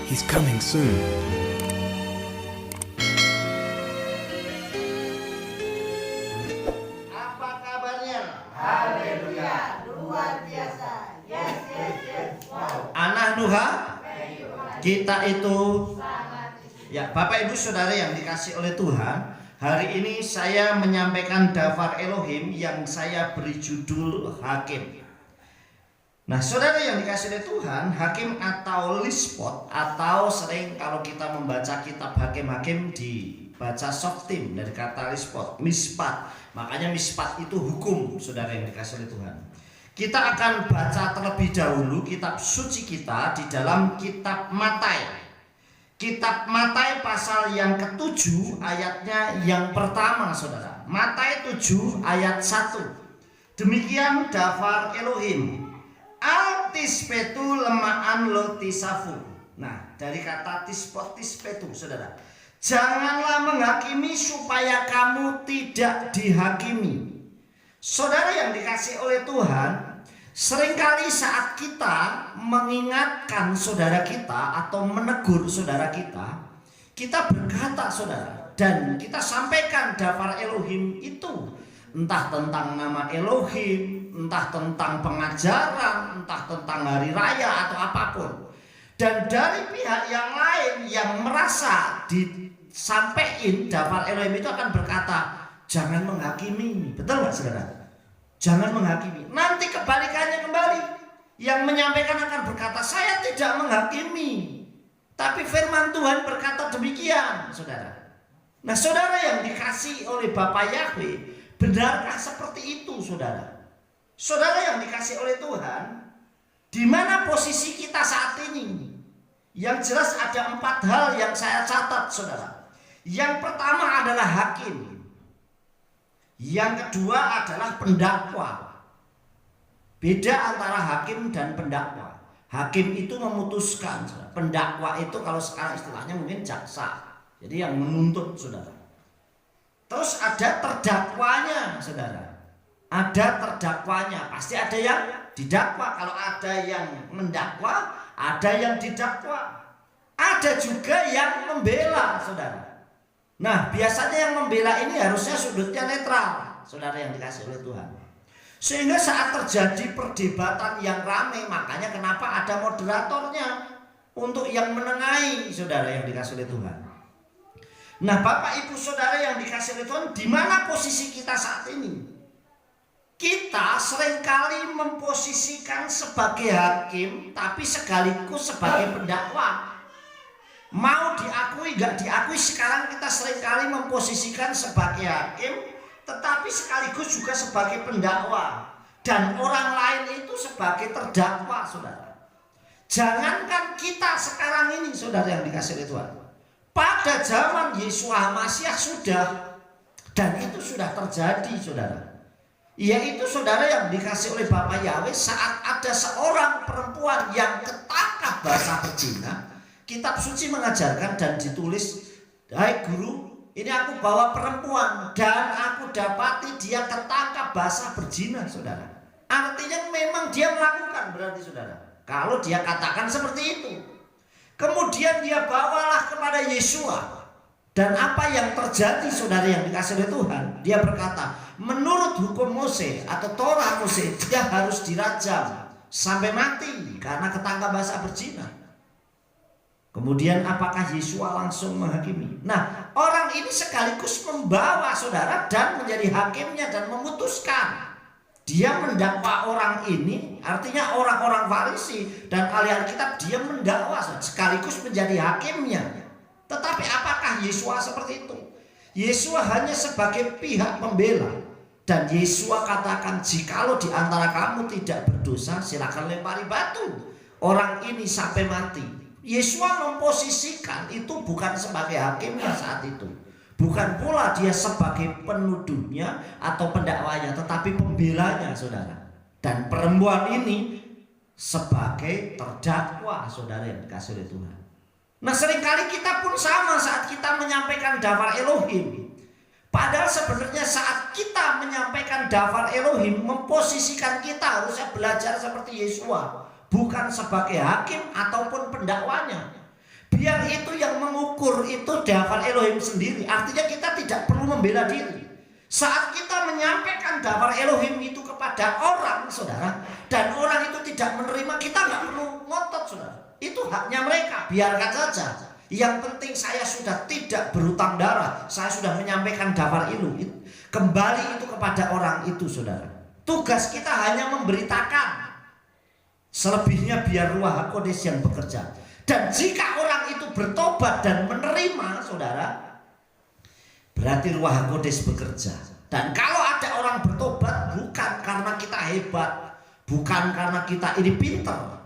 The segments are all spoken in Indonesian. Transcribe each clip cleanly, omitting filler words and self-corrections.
He's coming soon. Apa kabarnya? Haleluya, luar biasa. Yes, yes, yes. Wow. Anak Nuha, kita itu ya Bapak Ibu Saudara yang dikasih oleh Tuhan. Hari ini saya menyampaikan daftar Elohim yang saya beri judul Hakim. Nah, saudara yang dikasih oleh Tuhan, hakim atau lispot, atau sering kalau kita membaca kitab hakim-hakim dibaca softim dari kata lispot, mispat. Makanya mispat itu hukum, saudara yang dikasih oleh Tuhan. Kita akan baca terlebih dahulu kitab suci kita di dalam kitab Matai. Kitab Matai pasal yang ke-7 ayatnya yang pertama, saudara. Matai 7 ayat 1. Demikian daftar Elohim. Altispetu lemaan lo tisafu. Nah, dari kata tispetu, saudara. Janganlah menghakimi supaya kamu tidak dihakimi. Saudara yang dikasih oleh Tuhan, seringkali saat kita mengingatkan saudara kita atau menegur saudara kita berkata saudara, dan kita sampaikan daftar Elohim itu. Entah tentang nama Elohim, entah tentang pengajaran, entah tentang hari raya atau apapun. Dan dari pihak yang lain yang merasa disampaikan daftar Elohim itu akan berkata, jangan menghakimi. Betul nggak saudara? Jangan menghakimi. Nanti kebalikannya kembali. Yang menyampaikan akan berkata, saya tidak menghakimi. Tapi firman Tuhan berkata demikian, saudara. Nah, saudara yang dikasih oleh Bapak Yahweh, benarkah seperti itu, saudara? Saudara yang dikasih oleh Tuhan, di mana posisi kita saat ini? Yang jelas ada 4 hal yang saya catat, saudara. Yang pertama adalah hakim. Yang kedua adalah pendakwa. Beda antara hakim dan pendakwa. Hakim itu memutuskan, saudara. Pendakwa itu kalau sekarang istilahnya mungkin jaksa. Jadi yang menuntut, saudara. Terus ada terdakwanya, saudara. Ada terdakwanya. Pasti ada yang didakwa. Kalau ada yang mendakwa, ada yang didakwa. Ada juga yang membela, saudara. Nah, biasanya yang membela ini harusnya sudutnya netral, saudara yang dikasih oleh Tuhan. Sehingga saat terjadi perdebatan yang ramai, makanya kenapa ada moderatornya untuk yang menengahi, saudara yang dikasih oleh Tuhan. Nah, Bapak Ibu Saudara yang dikasih oleh Tuhan, di mana posisi kita saat ini? Kita seringkali memposisikan sebagai hakim, tapi sekaligus sebagai pendakwa. Mau diakui gak diakui, sekarang kita seringkali memposisikan sebagai hakim, tetapi sekaligus juga sebagai pendakwa. Dan orang lain itu sebagai terdakwa, saudara. Jangankan kita sekarang ini, saudara yang dikasih oleh Tuhan. Pada zaman Yesus Masiah sudah, dan itu sudah terjadi, saudara. Yaitu saudara yang dikasih oleh Bapak Yahweh, saat ada seorang perempuan yang ketangkap basah berzina, kitab suci mengajarkan dan ditulis, hai guru, ini aku bawa perempuan dan aku dapati dia ketangkap basah berzina, saudara. Artinya memang dia melakukan, berarti saudara. Kalau dia katakan seperti itu. Kemudian dia bawalah kepada Yesua. Dan apa yang terjadi, saudara yang dikasih oleh Tuhan? Dia berkata, menurut hukum Mose atau Torah Mose, dia harus dirajam sampai mati karena ketangkap basah berzina. Kemudian apakah Yesua langsung menghakimi? Nah, orang ini sekaligus membawa saudara dan menjadi hakimnya dan memutuskan. Dia mendakwa orang ini, artinya orang-orang Farisi dan ahli kitab, dia mendakwa sekaligus menjadi hakimnya. Tetapi apakah Yesua seperti itu? Yesua hanya sebagai pihak pembela. Dan Yesua katakan, jikalau di antara kamu tidak berdosa, silakan lempari batu orang ini sampai mati. Yesua memposisikan itu bukan sebagai hakimnya saat itu. Bukan pula dia sebagai penuduhnya atau pendakwanya, tetapi pembelanya, saudara. Dan perempuan ini sebagai terdakwa, saudara yang dikasih oleh Tuhan. Nah, seringkali kita pun sama saat kita menyampaikan daftar Elohim. Padahal sebenarnya saat kita menyampaikan daftar Elohim, memposisikan kita harusnya belajar seperti Yesua, bukan sebagai hakim ataupun pendakwanya. Biar itu yang mengukur, itu dafar Elohim sendiri. Artinya kita tidak perlu membela diri. Saat kita menyampaikan dafar Elohim itu kepada orang, saudara, dan orang itu tidak menerima, kita nggak perlu ngotot, saudara. Itu haknya mereka, biarkan saja. Yang penting saya sudah tidak berhutang darah, saya sudah menyampaikan dafar itu. Kembali itu kepada orang itu, saudara. Tugas kita hanya memberitakan. Selebihnya biar Ruach HaKodes yang bekerja. Dan jika orang itu bertobat dan menerima, saudara, berarti Ruach HaKodes bekerja. Dan kalau ada orang bertobat bukan karena kita hebat, bukan karena kita ini pintar,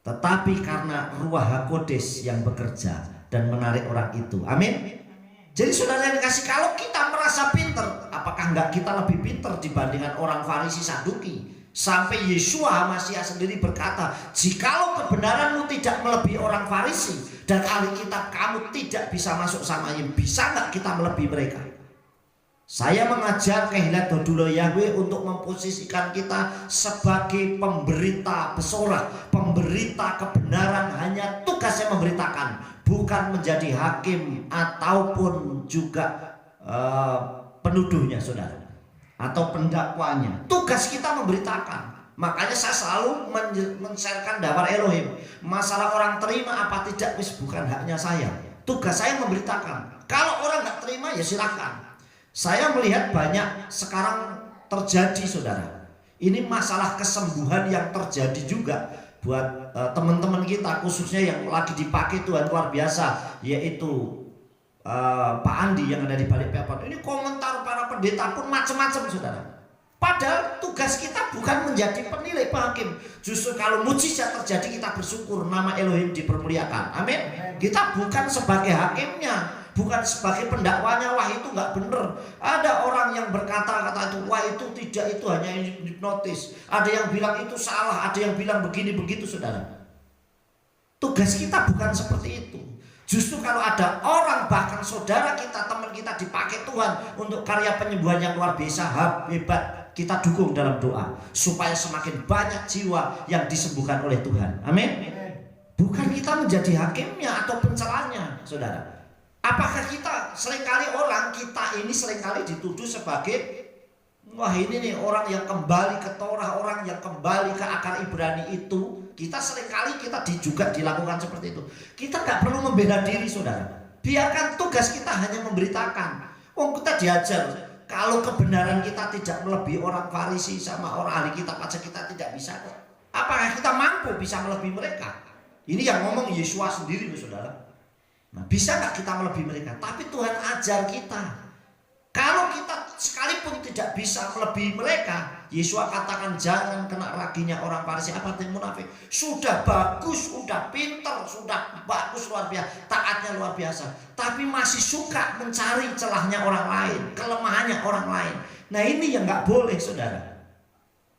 tetapi karena Ruach HaKodes yang bekerja dan menarik orang itu. Amin. Jadi saudara yang dikasih, kalau kita merasa pintar, apakah enggak kita lebih pintar dibandingkan orang Farisi Saduki? Sampai Yesua HaMasiah sendiri berkata, jikalau kebenaranmu tidak melebihi orang Farisi dan ahli kitab, kamu tidak bisa masuk Samayim. Bisa nggak kita melebihi mereka? Saya mengajar kehilat Dodulo Yahweh untuk memposisikan kita sebagai pemberita besorak, pemberita kebenaran. Hanya tugasnya memberitakan, bukan menjadi hakim ataupun juga penuduhnya, saudara, atau pendakwanya. Tugas kita memberitakan. Makanya saya selalu men-sharekan dafar Elohim. Masalah orang terima apa tidak, bukan haknya saya. Tugas saya memberitakan. Kalau orang nggak terima, ya silakan. Saya melihat banyak sekarang terjadi, saudara. Ini masalah kesembuhan yang terjadi juga buat teman-teman kita, khususnya yang lagi dipakai Tuhan luar biasa, yaitu Pak Andi yang ada di Balikpapan. Ini komentar para pendeta pun macam-macam, saudara. Padahal tugas kita bukan menjadi penilai hakim. Justru kalau mujizat terjadi, kita bersyukur, nama Elohim dipermuliakan. Amin. Kita bukan sebagai hakimnya, bukan sebagai pendakwanya. Wah, itu nggak benar. Ada orang yang berkata-kata itu, wah itu tidak, itu hanya hipnotis. Ada yang bilang itu salah, ada yang bilang begini begitu, saudara. Tugas kita bukan seperti itu. Justru kalau ada orang, bahkan saudara kita, teman kita dipakai Tuhan untuk karya penyembuhan yang luar biasa, hebat, kita dukung dalam doa supaya semakin banyak jiwa yang disembuhkan oleh Tuhan. Amin. Bukan kita menjadi hakimnya atau pencelanya, saudara. Apakah kita seringkali orang kita ini seringkali dituduh sebagai, wah ini nih orang yang kembali ke Torah, orang yang kembali ke akar Ibrani itu. Kita seringkali juga dilakukan seperti itu. Kita nggak perlu membela diri, saudara. Biarkan tugas kita hanya memberitakan. Kita diajar, kalau kebenaran kita tidak melebihi orang Farisi sama orang ahli kitab aja kita tidak bisa. Apakah kita mampu bisa melebihi mereka? Ini yang ngomong Yesua sendiri, saudara. Nah, bisa nggak kita melebihi mereka? Tapi Tuhan ajar kita. Kalau kita sekalipun tidak bisa melebihi mereka, Yesua katakan jangan kena raginya orang Farisi, apa yang munafik. Sudah bagus, sudah pintar, sudah bagus luar biasa, taatnya luar biasa, tapi masih suka mencari celahnya orang lain, kelemahannya orang lain. Nah ini yang nggak boleh, saudara.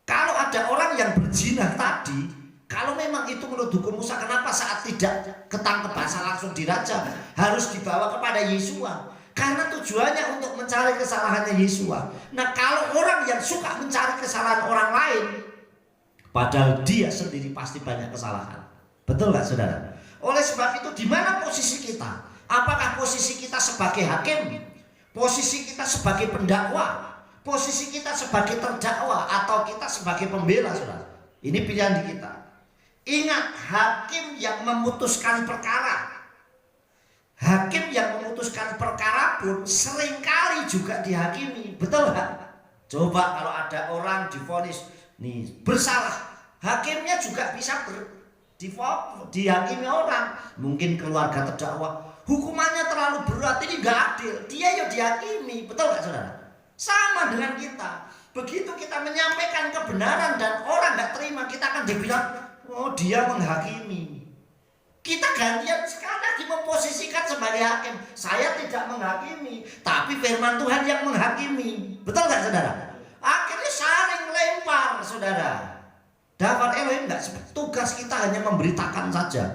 Kalau ada orang yang berzina tadi, kalau memang itu menurut hukum Musa, kenapa saat tidak ketangkep basah langsung dirajam, harus dibawa kepada Yesua? Karena tujuannya untuk mencari kesalahannya Yesua. Nah kalau orang yang suka mencari kesalahan orang lain, padahal dia sendiri pasti banyak kesalahan. Betul gak, saudara? Oleh sebab itu, di mana posisi kita? Apakah posisi kita sebagai hakim? Posisi kita sebagai pendakwa? Posisi kita sebagai terdakwa? Atau kita sebagai pembela, saudara? Ini pilihan di kita. Ingat, hakim yang memutuskan perkara, hakim yang memutuskan perkara pun seringkali juga dihakimi. Betul gak? Coba kalau ada orang divonis nih bersalah, hakimnya juga bisa dihakimi orang. Mungkin keluarga terdakwa, hukumannya terlalu berat, ini gak adil, dia ya dihakimi. Betul gak, saudara? Sama dengan kita. Begitu kita menyampaikan kebenaran dan orang gak terima, kita akan dibilang, oh dia menghakimi. Kita gantian sekali lagi memposisikan sebagai hakim. Saya tidak menghakimi, tapi firman Tuhan yang menghakimi. Betul gak, saudara? Akhirnya saling lempar, saudara. Dafar Elohim enggak, tugas kita hanya memberitakan saja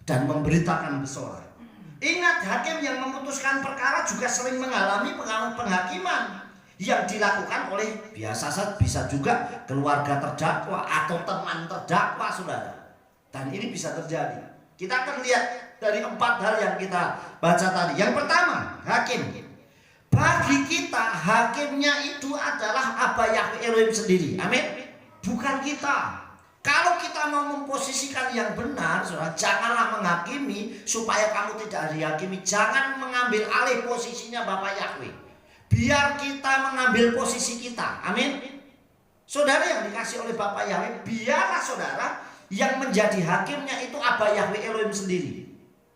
dan memberitakan besorak. Ingat, hakim yang memutuskan perkara juga sering mengalami penghakiman yang dilakukan oleh biasa bisa juga keluarga terdakwa atau teman terdakwa, saudara. Dan ini bisa terjadi. Kita akan lihat dari 4 hal yang kita baca tadi. Yang pertama, hakim. Bagi kita, hakimnya itu adalah Abba Yahweh Elohim sendiri. Amin. Bukan kita. Kalau kita mau memposisikan yang benar, saudara, janganlah menghakimi supaya kamu tidak dihakimi. Jangan mengambil alih posisinya Bapak Yahweh. Biar kita mengambil posisi kita. Amin. Saudara yang dikasih oleh Bapak Yahweh, biarlah saudara yang menjadi hakimnya itu Abba Yahweh Elohim sendiri.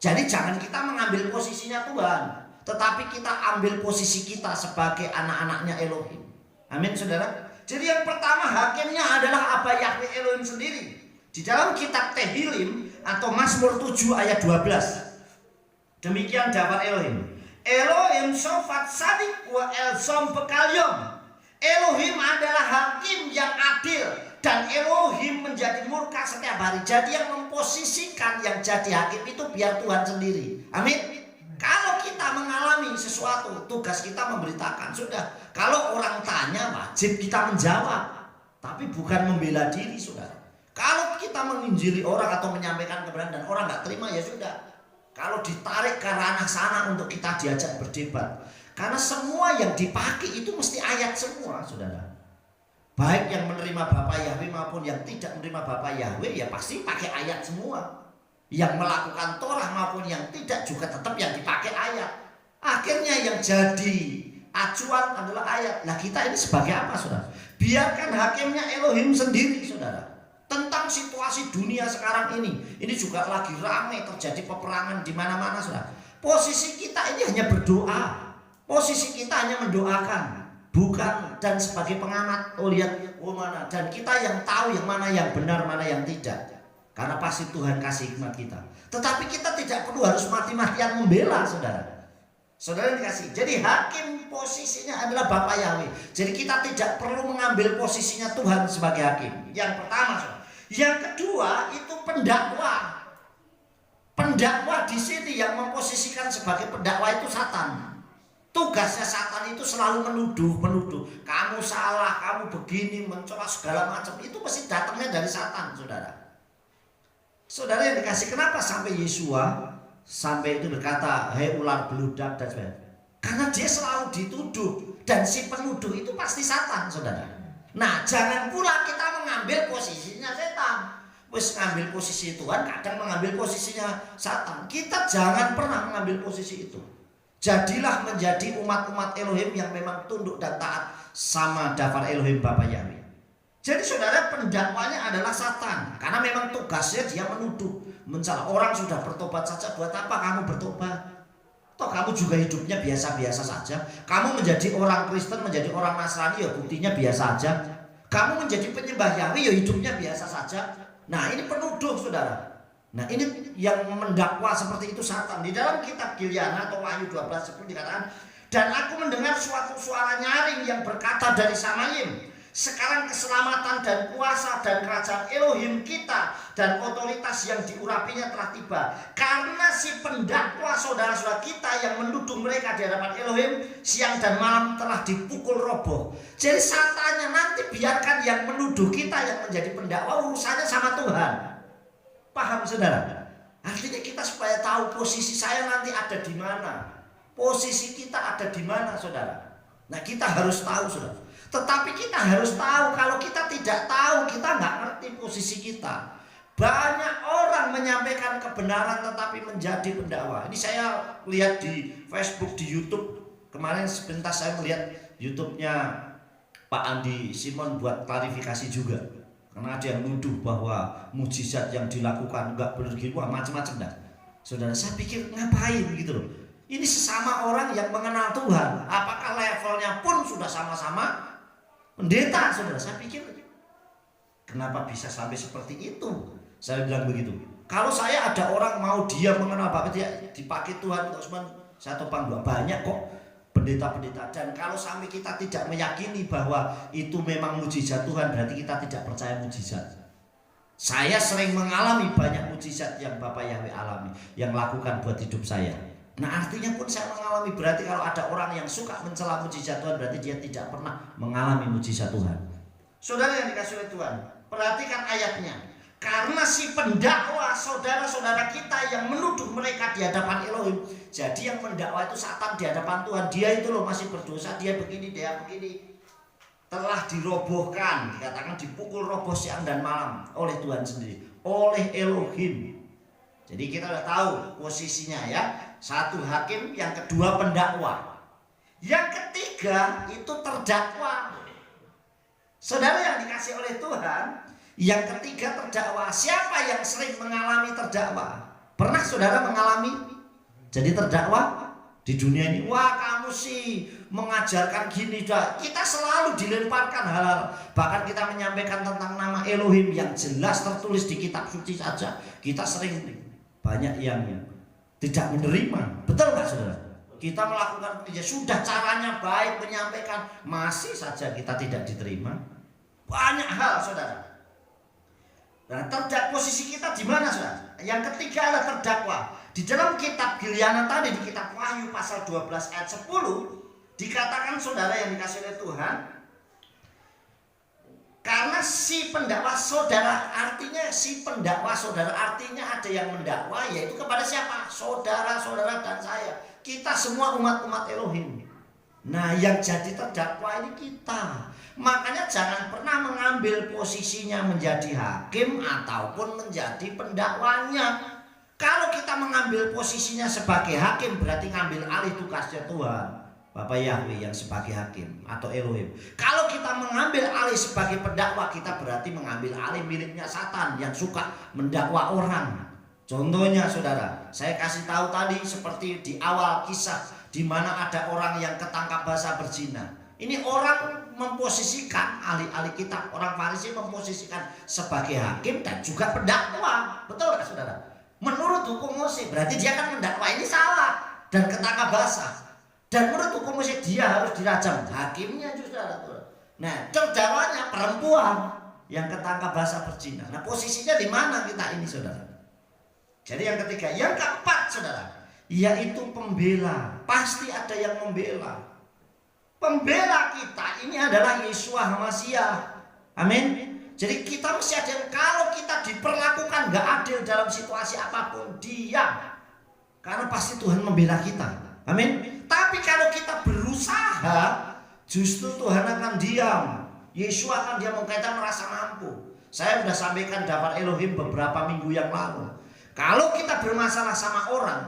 Jadi jangan kita mengambil posisinya Tuhan, tetapi kita ambil posisi kita sebagai anak-anaknya Elohim. Amin saudara. Jadi yang pertama, hakimnya adalah Abba Yahweh Elohim sendiri. Di dalam kitab Tehillim atau Mazmur 7 ayat 12. Demikian dapat Elohim. Elohim sofat sadik wa elsom bekalyom. Elohim adalah hakim yang adil, dan Elohim menjadi murka setiap hari. Jadi yang memposisikan yang jadi hakim itu biar Tuhan sendiri. Amin. Kalau kita mengalami sesuatu, tugas kita memberitakan. Sudah. Kalau orang tanya, wajib kita menjawab. Tapi bukan membela diri, saudara. Kalau kita menginjili orang atau menyampaikan kebenaran dan orang nggak terima, ya sudah. Kalau ditarik ke ranah sana untuk kita diajak berdebat. Karena semua yang dipakai itu mesti ayat semua, saudara. Baik yang menerima Bapak Yahweh maupun yang tidak menerima Bapak Yahweh, ya pasti pakai ayat semua. Yang melakukan Torah maupun yang tidak juga tetap yang dipakai ayat. Akhirnya yang jadi acuan adalah ayat. Nah kita ini sebagai apa saudara? Biarkan hakimnya Elohim sendiri saudara. Tentang situasi dunia sekarang ini juga lagi ramai terjadi peperangan di mana-mana saudara. Posisi kita ini hanya berdoa. Posisi kita hanya mendoakan. Bukan dan sebagai pengamat, lihat mana. Dan kita yang tahu yang mana yang benar, mana yang tidak. Karena pasti Tuhan kasih hikmat kita. Tetapi kita tidak perlu harus mati-matian membela saudara. Saudara dikasih. Jadi hakim posisinya adalah Bapak Yahweh. Jadi kita tidak perlu mengambil posisinya Tuhan sebagai hakim. Yang pertama saudara. Yang kedua itu pendakwa. Pendakwa di sini yang memposisikan sebagai pendakwa itu Satan. Tugasnya Satan itu selalu menuduh. Kamu salah, kamu begini, mencoba segala macam. Itu pasti datangnya dari Satan saudara. Saudara yang dikasih, kenapa sampai Yesua sampai itu berkata, hei ular beludak dan sebagainya? Karena dia selalu dituduh, dan si penuduh itu pasti Satan, saudara. Nah, jangan pula kita mengambil posisinya setan. Wes ngambil posisi Tuhan, kadang mengambil posisinya Satan. Kita jangan pernah mengambil posisi itu. Jadilah menjadi umat-umat Elohim yang memang tunduk dan taat sama daftar Elohim Bapak Yahweh. Jadi saudara, pendakwanya adalah Satan. Karena memang tugasnya dia menuduh, mencela. Orang sudah bertobat saja, buat apa kamu bertobat? Toh kamu juga hidupnya biasa-biasa saja. Kamu menjadi orang Kristen, menjadi orang Nasrani, ya buktinya biasa saja. Kamu menjadi penyembah Yahweh, ya hidupnya biasa saja. Nah ini penuduh saudara. Nah ini yang mendakwa seperti itu Satan. Di dalam kitab Gilyana atau Wahyu 12:10 dikatakan, dan aku mendengar suatu suara nyaring yang berkata dari Samayim, sekarang keselamatan dan kuasa dan kerajaan Elohim kita dan otoritas yang diurapinya telah tiba. Karena si pendakwa saudara-saudara kita yang menuduh mereka di hadapan Elohim siang dan malam telah dipukul roboh. Jadi Satannya nanti biarkan yang menuduh kita yang menjadi pendakwa urusannya sama Tuhan. Paham saudara? Artinya kita supaya tahu posisi saya nanti ada di mana. Posisi kita ada di mana saudara. Nah kita harus tahu saudara. Tetapi kita harus tahu, kalau kita tidak tahu, kita nggak ngerti posisi kita. Banyak orang menyampaikan kebenaran tetapi menjadi pendakwa. Ini saya lihat di Facebook, di YouTube. Kemarin sebentar saya melihat YouTube-nya Pak Andi Simon buat klarifikasi juga. Karena ada yang nuduh bahwa mujizat yang dilakukan nggak benar gitu, macam-macam dah. Saudara, saya pikir ngapain gitu loh. Ini sesama orang yang mengenal Tuhan. Apakah levelnya pun sudah sama-sama pendeta, saudara? Saya pikir kenapa bisa sampai seperti itu? Saya bilang begitu. Kalau saya ada orang mau dia mengenal Bapak, dia dipakai Tuhan untuk semua, saya topang dua. Banyak kok pendeta-pendeta. Dan kalau sampai kita tidak meyakini bahwa itu memang mujizat Tuhan, berarti kita tidak percaya mujizat. Saya sering mengalami banyak mujizat yang Bapak Yahweh alami, yang lakukan buat hidup saya. Nah artinya pun saya mengalami, berarti kalau ada orang yang suka mencela mujizat Tuhan, berarti dia tidak pernah mengalami mujizat Tuhan. Saudara yang dikasih oleh Tuhan, perhatikan ayatnya. Karena si pendakwa saudara-saudara kita yang menuduh mereka di hadapan Elohim. Jadi yang mendakwa itu Satan di hadapan Tuhan. Dia itu loh masih berdosa, dia begini, dia begini. Telah dirobohkan, dikatakan dipukul roboh siang dan malam oleh Tuhan sendiri, oleh Elohim. Jadi kita udah tahu posisinya ya. Satu hakim, yang kedua pendakwa, yang ketiga itu terdakwa. Saudara yang dikasih oleh Tuhan, yang ketiga terdakwa. Siapa yang sering mengalami terdakwa? Pernah saudara mengalami jadi terdakwa di dunia ini? Wah, kamu sih mengajarkan gini dah. Kita selalu dilemparkan hal-hal. Bahkan kita menyampaikan tentang nama Elohim yang jelas tertulis di kitab suci saja, kita sering banyak yang tidak menerima. Betul nggak saudara? Kita melakukan ya sudah caranya baik menyampaikan, masih saja kita tidak diterima. Banyak hal saudara. Nah, terdakwa posisi kita di mana saudara? Yang ketiga adalah terdakwa. Di dalam kitab Gileana tadi, di kitab Wahyu pasal 12 ayat 10 dikatakan saudara yang dikasih oleh Tuhan, karena si pendakwa saudara, artinya si pendakwa saudara, artinya ada yang mendakwa, yaitu kepada siapa? Saudara-saudara dan saya. Kita semua umat-umat Elohim. Nah, yang jadi terdakwa ini kita. Makanya jangan pernah mengambil posisinya menjadi hakim ataupun menjadi pendakwanya. Kalau kita mengambil posisinya sebagai hakim, berarti ngambil alih tugasnya Tuhan, Bapak Yahweh yang sebagai hakim atau Elohim. Kalau kita mengambil alih sebagai pendakwa, kita berarti mengambil alih miliknya Satan yang suka mendakwa orang. Contohnya saudara, saya kasih tahu tadi seperti di awal kisah, di mana ada orang yang ketangkap basah berzina. Ini orang memposisikan ahli-ahli kitab, orang Farisi memposisikan sebagai hakim dan juga pendakwa. Betul nggak saudara? Menurut hukum Mose berarti dia akan mendakwa ini salah dan ketangkap basah. Dan menurut hukum Mose dia harus dirajam. Hakimnya saudara. Nah, terdakwanya perempuan yang ketangkap basah berzina. Nah, posisinya di mana kita ini saudara? Jadi yang ketiga, yang keempat saudara, yaitu pembela. Pasti ada yang membela. Pembela kita ini adalah Yeshua HaMashiach. Amin. Jadi kita mesti ada yang, kalau kita diperlakukan gak adil dalam situasi apapun, diam. Karena pasti Tuhan membela kita. Amin. Tapi kalau kita berusaha, justru Tuhan akan diam. Yeshua akan diam, kita merasa mampu. Saya sudah sampaikan dapat Elohim beberapa minggu yang lalu. Kalau kita bermasalah sama orang,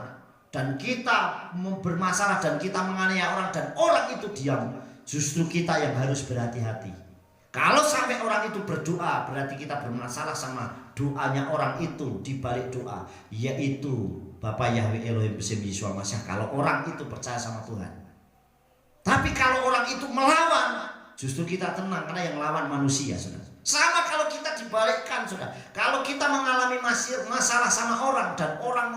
dan kita bermasalah dan kita menganiaya orang dan orang itu diam, justru kita yang harus berhati-hati. Kalau sampai orang itu berdoa, berarti kita bermasalah sama doanya orang itu di balik doa, yaitu Bapa Yahweh Elohim bersama Yeshua HaMashiach. Kalau orang itu percaya sama Tuhan. Tapi kalau orang itu melawan, justru kita tenang karena yang lawan manusia, saudara. Sama kalau kita dibalikkan, saudara. Kalau kita mengalami masalah sama orang dan orang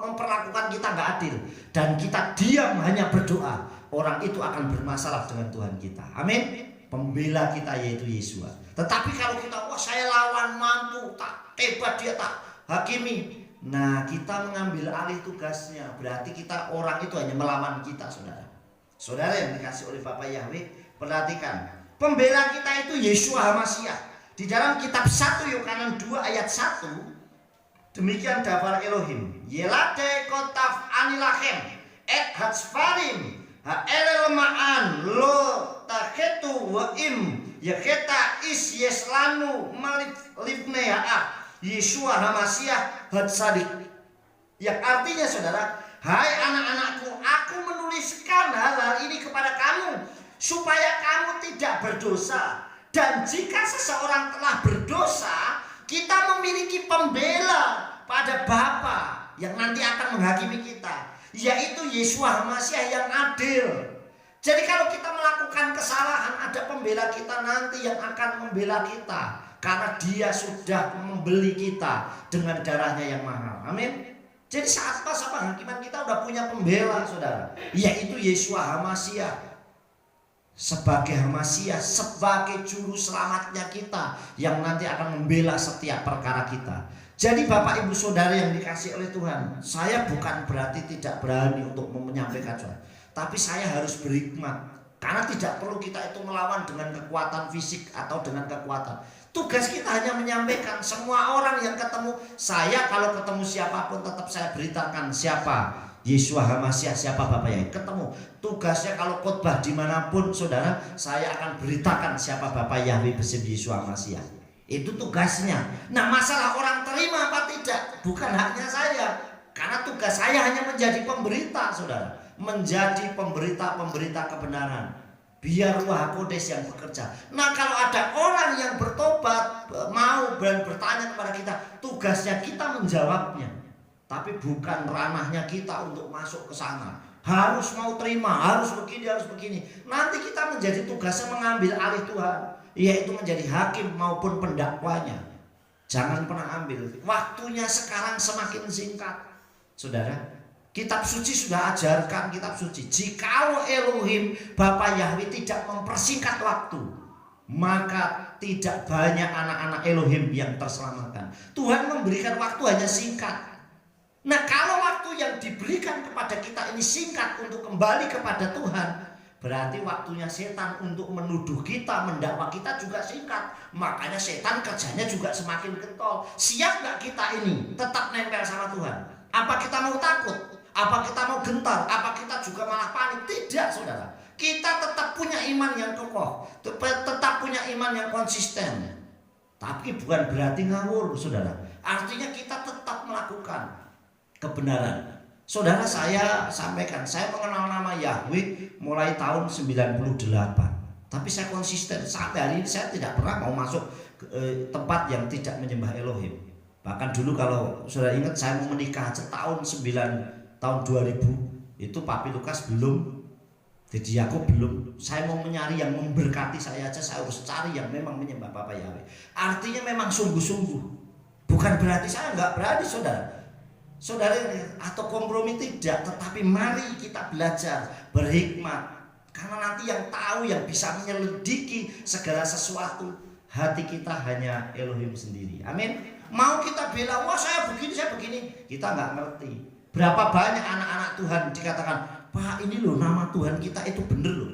memperlakukan kita nggak adil dan kita diam hanya berdoa, orang itu akan bermasalah dengan Tuhan kita. Amin. Pembela kita yaitu Yeshua. Tetapi kalau kita, wah saya lawan mampu, tak hebat dia, tak hakimi. Nah, kita mengambil alih tugasnya. Berarti kita, orang itu hanya melawan kita, saudara. Saudara yang dikasih oleh Bapak Yahweh, perhatikan. Pembela kita itu Yeshua HaMashiach. Di dalam kitab 1 Yohanes 2 ayat 1, demikian dabar Elohim. Yelade kotaf anilachem et hatsfarim ha'elel ma'an lo taketu wa'im yaketa is yeslanu malifne ha'ah Yeshua HaMashiach hatsadik. Yang artinya saudara, hai anak-anakku, aku menuliskan hal-hal ini kepada kamu supaya kamu tidak berdosa. Dan jika seseorang telah berdosa, kita memiliki pembela pada Bapa yang nanti akan menghakimi kita, yaitu Yeshua HaMashiach yang adil. Jadi kalau kita melakukan kesalahan, ada pembela kita nanti yang akan membela kita, karena dia sudah membeli kita dengan darahnya yang mahal. Amin. Jadi saat masa penghakiman kita udah punya pembela, saudara, yaitu Yeshua HaMashiach. Sebagai HaMashiach, sebagai juru selamatnya kita, yang nanti akan membela setiap perkara kita. Jadi Bapak Ibu Saudara yang dikasih oleh Tuhan, saya bukan berarti tidak berani untuk menyampaikan, tapi saya harus berhikmat. Karena tidak perlu kita itu melawan dengan kekuatan fisik atau dengan kekuatan. Tugas kita hanya menyampaikan. Semua orang yang ketemu saya, kalau ketemu siapapun tetap saya beritakan siapa Yeshua HaMasiah, siapa Bapak Yahweh. Ketemu. Tugasnya kalau khotbah dimanapun saudara, saya akan beritakan siapa Bapak Yahweh besim Yeshua HaMasiah. Itu tugasnya. Nah, masalah orang terima apa tidak bukan haknya saya. Karena tugas saya hanya menjadi pemberita, saudara. Menjadi pemberita-pemberita kebenaran. Biar Ruh Kudus yang bekerja. Nah, kalau ada orang yang bertobat, mau dan bertanya kepada kita, tugasnya kita menjawabnya. Tapi bukan ranahnya kita untuk masuk ke sana. Harus mau terima, harus begini, harus begini. Nanti kita menjadi tugasnya mengambil alih Tuhan, yaitu menjadi hakim maupun pendakwanya. Jangan pernah ambil. Waktunya sekarang semakin singkat, saudara. Kitab suci sudah ajarkan, kitab suci. Jikalau Elohim Bapa Yahweh tidak mempersingkat waktu, maka tidak banyak anak-anak Elohim yang terselamatkan. Tuhan memberikan waktu hanya singkat. Nah, kalau waktu yang diberikan kepada kita ini singkat untuk kembali kepada Tuhan, berarti waktunya setan untuk menuduh kita, mendakwa kita juga singkat. Makanya setan kerjanya juga semakin getol. Siap gak kita ini tetap nempel sama Tuhan? Apa kita mau takut? Apa kita mau gentar? Apa kita juga malah panik? Tidak, saudara. Kita tetap punya iman yang kokoh, tetap punya iman yang konsisten. Tapi bukan berarti ngawur, saudara. Artinya kita tetap melakukan kebenaran. Saudara, saya sampaikan, saya mengenal nama Yahweh mulai tahun 98. Tapi saya konsisten. Sampai hari ini saya tidak pernah mau masuk ke tempat yang tidak menyembah Elohim. Bahkan dulu kalau saudara ingat, saya mau menikah aja tahun 2000 itu Papi Lukas belum, jadi aku belum. Saya mau mencari yang memberkati saya aja, saya harus cari yang memang menyembah Bapak Yahweh. Artinya memang sungguh-sungguh. Bukan berarti saya nggak berani, saudara atau kompromi, tidak. Tetapi mari kita belajar berhikmat, karena nanti yang tahu, yang bisa menyelidiki segala sesuatu, hati kita hanya Elohim sendiri. Amin. Mau kita bilang, wah saya begini, kita nggak ngerti. Berapa banyak anak-anak Tuhan dikatakan, Pak ini loh nama Tuhan kita itu bener loh,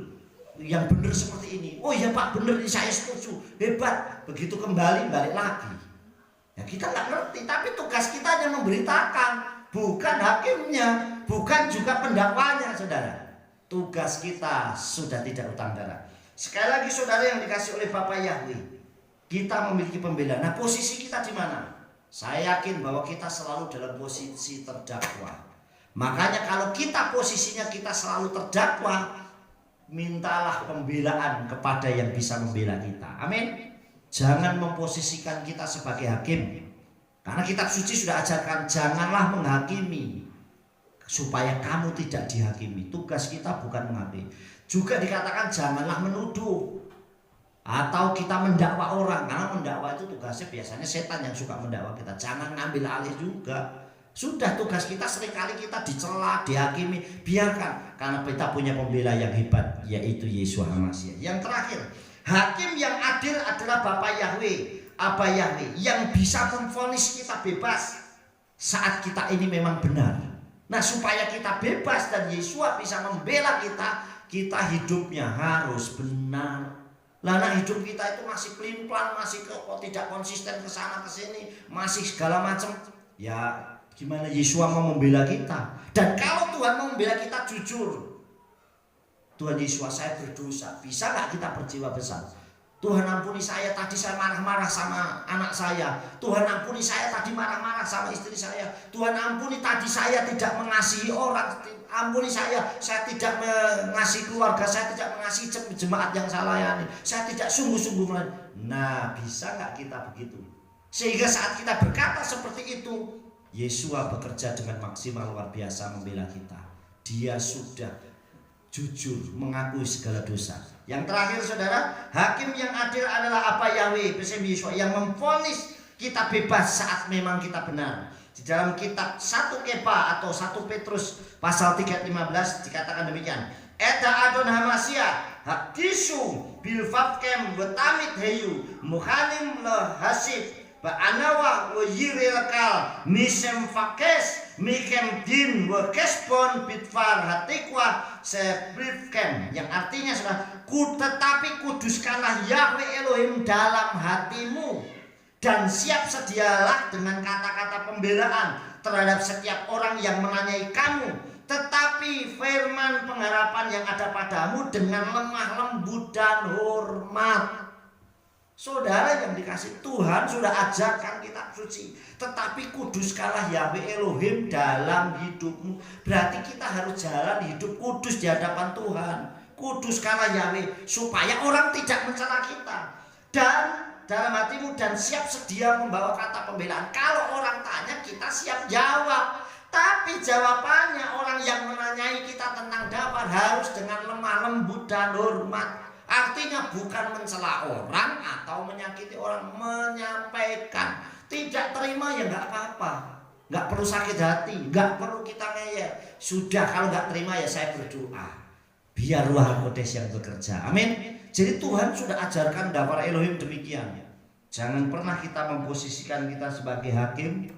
yang bener seperti ini. Oh iya Pak bener, saya setuju, hebat. Begitu kembali balik lagi, ya kita nggak ngerti. Tapi tugas kita hanya memberitakan, bukan hakimnya, bukan juga pendakwanya, saudara. Tugas kita sudah tidak utang darah. Sekali lagi saudara yang dikasih oleh Bapak Yahweh, kita memiliki pembelaan. Nah, posisi kita di mana? Saya yakin bahwa kita selalu dalam posisi terdakwa. Makanya kalau kita posisinya kita selalu terdakwa, mintalah pembelaan kepada yang bisa membela kita. Amin. Jangan memposisikan kita sebagai hakim. Karena kitab suci sudah ajarkan, janganlah menghakimi supaya kamu tidak dihakimi. Tugas kita bukan menghakimi. Juga dikatakan janganlah menuduh atau kita mendakwa orang, karena mendakwa itu tugasnya biasanya setan yang suka mendakwa kita. Jangan ngambil alih juga. Sudah tugas kita seringkali kita dicela, dihakimi, biarkan, karena kita punya pembela yang hebat, yaitu Yeshua HaMasiah. Yang terakhir, hakim yang adil adalah Bapak Yahweh, Abah Yahweh, yang bisa memvonis kita bebas saat kita ini memang benar. Nah, supaya kita bebas dan Yeshua bisa membela kita, kita hidupnya harus benar. Nah, hidup kita itu masih pelin-pelan, masih tidak konsisten ke sana ke sini, masih segala macam. Ya, gimana Yeshua mau membela kita? Dan kalau Tuhan mau membela kita jujur, Tuhan Yeshua, saya berdosa, bisa nggak kita berjiwa besar? Tuhan ampuni saya, tadi saya marah-marah sama anak saya. Tuhan ampuni saya, tadi marah-marah sama istri saya. Tuhan ampuni tadi saya tidak mengasihi orang. Ampuni saya tidak mengasihi keluarga, saya tidak mengasihi jemaat yang saya layani. Saya tidak sungguh-sungguh melayani. Nah, bisa nggak kita begitu? Sehingga saat kita berkata seperti itu, Yeshua bekerja dengan maksimal luar biasa membela kita. Dia sudah jujur mengakui segala dosa. Yang terakhir saudara, hakim yang adil adalah apa Yahweh, bersama Yeshua, yang memvonis kita bebas saat memang kita benar. Di dalam kitab 1 Kepa atau 1 Petrus pasal 3:15 dikatakan demikian. Eta Adon HaMasiah hadisu bilfatkem betamit heyu muhanim le hasib ba'anawa wa yirelkal misem fakes Mikem din wekespon bitfar hatikwa sebrifkem, yang artinya sudah tetapi kuduskanlah Yahweh Elohim dalam hatimu dan siap sedialah dengan kata-kata pembelaan terhadap setiap orang yang menanyai kamu, tetapi firman pengharapan yang ada padamu dengan lemah lembut dan hormat. Saudara yang dikasih Tuhan sudah ajarkan kitab suci, tetapi kuduskanlah Yahweh Elohim dalam hidupmu. Berarti kita harus jalan hidup kudus di hadapan Tuhan. Kuduskanlah Yahweh supaya orang tidak mencela kita. Dan dalam hatimu dan siap sedia membawa kata pembelaan. Kalau orang tanya kita siap jawab. Tapi jawabannya orang yang menanyai kita tentang dafar harus dengan lemah lembut dan hormat. Artinya bukan mencela orang atau menyakiti orang, menyampaikan. Tidak terima ya nggak apa-apa, nggak perlu sakit hati, nggak perlu kita ngeyel. Sudah, kalau nggak terima ya saya berdoa, biar Ruh Kudus yang bekerja. Amin. Jadi Tuhan sudah ajarkan dafar Elohim demikian. Jangan pernah kita memposisikan kita sebagai hakim,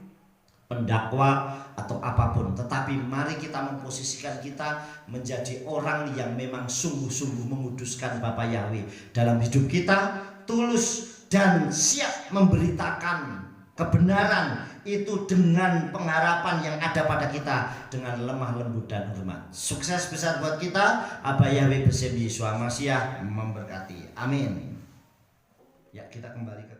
pendakwa atau apapun, tetapi mari kita memposisikan kita menjadi orang yang memang sungguh-sungguh menguduskan Bapa Yahweh dalam hidup kita, tulus dan siap memberitakan kebenaran itu dengan pengharapan yang ada pada kita dengan lemah lembut dan hormat. Sukses besar buat kita. Aba Yahweh bersemi Yeshua Mashiach memberkati. Amin. Ya, kita kembali ke